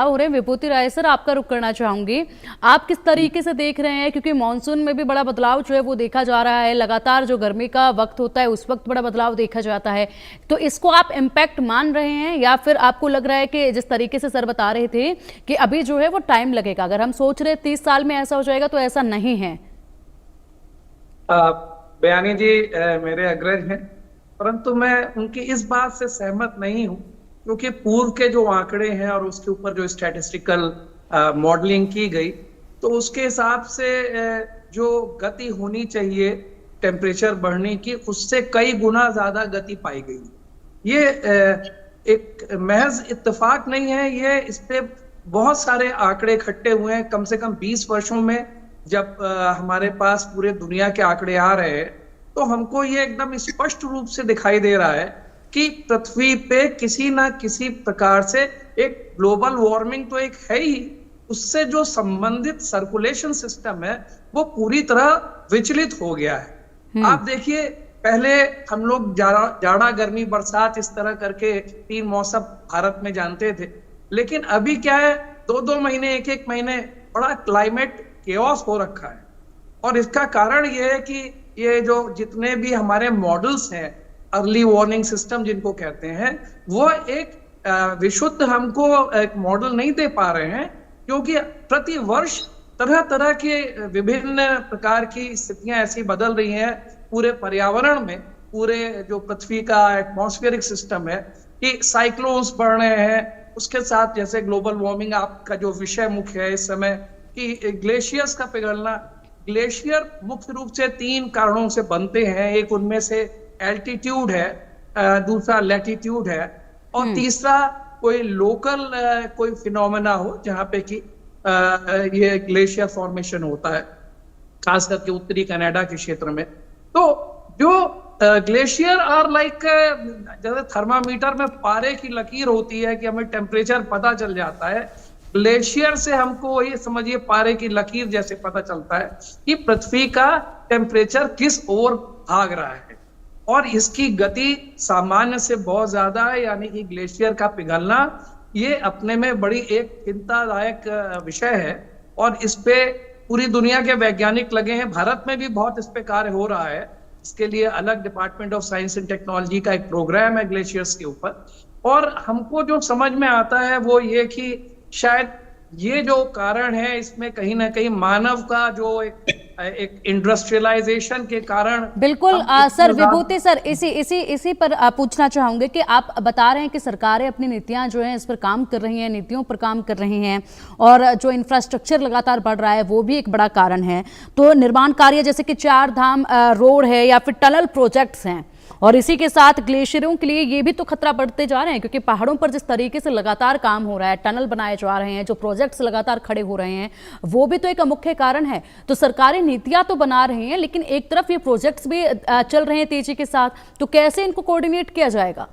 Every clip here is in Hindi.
हो रहे हैं। विभूति राय सर, आपका रुख करना चाहूंगी। आप किस तरीके से देख रहे हैं, क्योंकि मानसून में भी बड़ा बदलाव जो है वो देखा जा रहा है, लगातार जो गर्मी का वक्त होता है उस वक्त बड़ा बदलाव देखा जाता है, तो इसको आप इम्पैक्ट मान रहे हैं या फिर आपको लग रहा है कि जिस तरीके से सर बता रहे थे कि अभी जो है वो टाइम लगेगा, अगर हम सोच रहे 30 साल में ऐसा हो जाएगा तो ऐसा नहीं है? बयानी जी मेरे अग्रज हैं, परंतु मैं उनकी इस बात से सहमत नहीं हूं, क्योंकि पूर्व के जो आंकड़े हैं और उसके ऊपर जो स्टैटिस्टिकल मॉडलिंग की गई, तो उसके हिसाब से जो गति होनी चाहिए टेम्परेचर बढ़ने की, उससे कई गुना ज्यादा गति पाई गई। ये एक महज इत्तेफाक नहीं है, ये इस पे बहुत सारे आंकड़े इकट्ठे हुए हैं। कम से कम 20 वर्षों में जब हमारे पास पूरे दुनिया के आंकड़े आ रहे हैं, तो हमको ये एकदम स्पष्ट रूप से दिखाई दे रहा है कि पृथ्वी पे किसी ना किसी प्रकार से एक ग्लोबल वार्मिंग तो एक है ही, उससे जो संबंधित सर्कुलेशन सिस्टम है वो पूरी तरह विचलित हो गया है। आप देखिए, पहले हम लोग जाड़ा गर्मी बरसात इस तरह करके 3 मौसम भारत में जानते थे, लेकिन अभी क्या है, 2-2 महीने 1-1 महीने बड़ा क्लाइमेट केओस हो रखा है। और इसका कारण ये है कि ये जो जितने भी हमारे मॉडल्स हैं, अर्ली वार्निंग सिस्टम जिनको कहते हैं, वो एक विशुद्ध हमको एक मॉडल नहीं दे पा रहे हैं, क्योंकि प्रति वर्ष तरह तरह के विभिन्न प्रकार की स्थितियां ऐसी बदल रही हैं पूरे पर्यावरण में, पूरे जो पृथ्वी का एटमॉस्फेरिक सिस्टम है, कि साइक्लोन्स बढ़ रहे हैं, उसके साथ जैसे ग्लोबल वार्मिंग आपका जो विषय मुख्य है इस समय, कि ग्लेशियर्स का पिघलना। ग्लेशियर मुख्य रूप से 3 कारणों से बनते हैं। एक उनमें से एल्टीट्यूड है, दूसरा लैटिट्यूड है, और तीसरा कोई लोकल कोई फिनोमेना हो जहां पे कि ये ग्लेशियर फॉर्मेशन होता है, खास करके उत्तरी कनाडा के क्षेत्र में। तो जो ग्लेशियर आर लाइक, जैसे थर्मामीटर में पारे की लकीर होती है कि हमें टेम्परेचर पता चल जाता है, ग्लेशियर से हमको वही समझिए पारे की लकीर जैसे पता चलता है कि पृथ्वी का टेम्परेचर किस ओर भाग रहा है, और इसकी गति सामान्य से बहुत ज्यादा है। यानी कि ग्लेशियर का पिघलना ये अपने में बड़ी एक चिंतादायक विषय है, और इस पे पूरी दुनिया के वैज्ञानिक लगे हैं। भारत में भी बहुत इस पे कार्य हो रहा है। इसके लिए अलग department of science and technology का एक प्रोग्राम है ग्लेशियर्स के ऊपर। और हमको जो समझ में आता है वो ये कि शायद ये जो कारण है, इसमें कहीं ना कहीं मानव का जो एक इंडस्ट्रियलाइजेशन के कारण। बिल्कुल सर, विभूति सर, इसी पर पूछना चाहूंगे कि आप बता रहे हैं कि सरकारें अपनी नीतियां जो हैं इस पर काम कर रही हैं, नीतियों पर काम कर रही हैं, और जो इंफ्रास्ट्रक्चर लगातार बढ़ रहा है वो भी एक बड़ा कारण है। तो निर्माण कार्य जैसे कि 4 धाम रोड है या फिर टनल प्रोजेक्ट्स हैं, और इसी के साथ ग्लेशियरों के लिए ये भी तो खतरा बढ़ते जा रहे हैं, क्योंकि पहाड़ों पर जिस तरीके से लगातार काम हो रहा है, टनल बनाए जा रहे हैं, जो प्रोजेक्ट्स लगातार खड़े हो रहे हैं, वो भी तो एक मुख्य कारण है। तो सरकारें नीतियां तो बना रही हैं, लेकिन एक तरफ ये प्रोजेक्ट्स भी चल रहे हैं तेजी के साथ, तो कैसे इनको कोऑर्डिनेट किया जाएगा?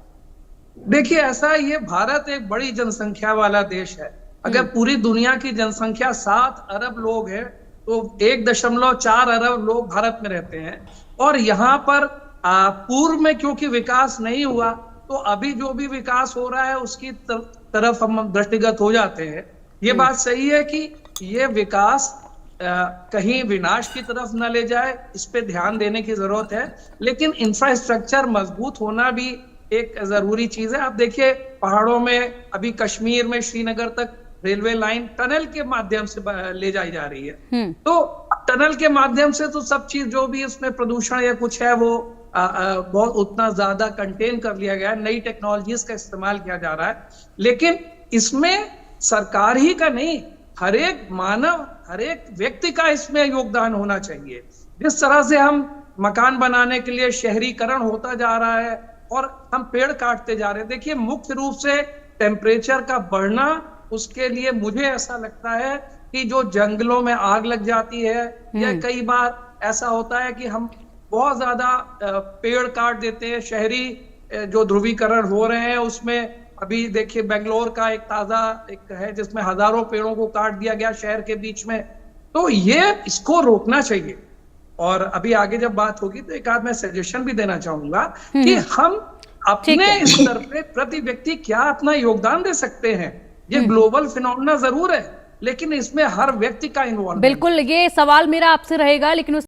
देखिए, ऐसा ये भारत एक बड़ी जनसंख्या वाला देश है। अगर पूरी दुनिया की जनसंख्या 7 अरब लोग है, तो 1.4 अरब लोग भारत में रहते हैं। और यहाँ पर पूर्व में क्योंकि विकास नहीं हुआ, तो अभी जो भी विकास हो रहा है उसकी तरफ हम दृष्टिगत हो जाते हैं। ये बात सही है कि ये विकास कहीं विनाश की तरफ न ले जाए, इस पे ध्यान देने की जरूरत है। लेकिन इंफ्रास्ट्रक्चर मजबूत होना भी एक जरूरी चीज है। आप देखिए, पहाड़ों में अभी कश्मीर में श्रीनगर तक रेलवे लाइन टनल के माध्यम से ले जाई जा रही है। तो टनल के माध्यम से तो सब चीज जो भी उसमें प्रदूषण या कुछ है वो बहुत उतना ज्यादा कंटेन कर लिया गया है। नई टेक्नोलॉजीज का इस्तेमाल किया जा रहा है, लेकिन इसमें सरकार ही का नहीं, हर एक मानव, हर एक व्यक्ति का इसमें योगदान होना चाहिए। जिस तरह से हम मकान बनाने के लिए शहरीकरण होता जा रहा है और हम पेड़ काटते जा रहे हैं, देखिए मुख्य रूप से टेम्परेचर का बढ़ना, उसके लिए मुझे ऐसा लगता है कि जो जंगलों में आग लग जाती है, या कई बार ऐसा होता है कि हम बहुत ज्यादा पेड़ काट देते हैं। शहरी जो ध्रुवीकरण हो रहे हैं उसमें अभी देखिए बेंगलोर का एक ताजा एक है जिसमें हजारों पेड़ों को काट दिया गया शहर के बीच में। तो ये इसको रोकना चाहिए। और अभी आगे जब बात होगी तो एक आध मैं सजेशन भी देना चाहूंगा कि हम अपने स्तर पे प्रति व्यक्ति क्या अपना योगदान दे सकते हैं। ये ग्लोबल फिनोमेना जरूर है, लेकिन इसमें हर व्यक्ति का इन्वॉल्व बिल्कुल, ये सवाल मेरा आपसे रहेगा, लेकिन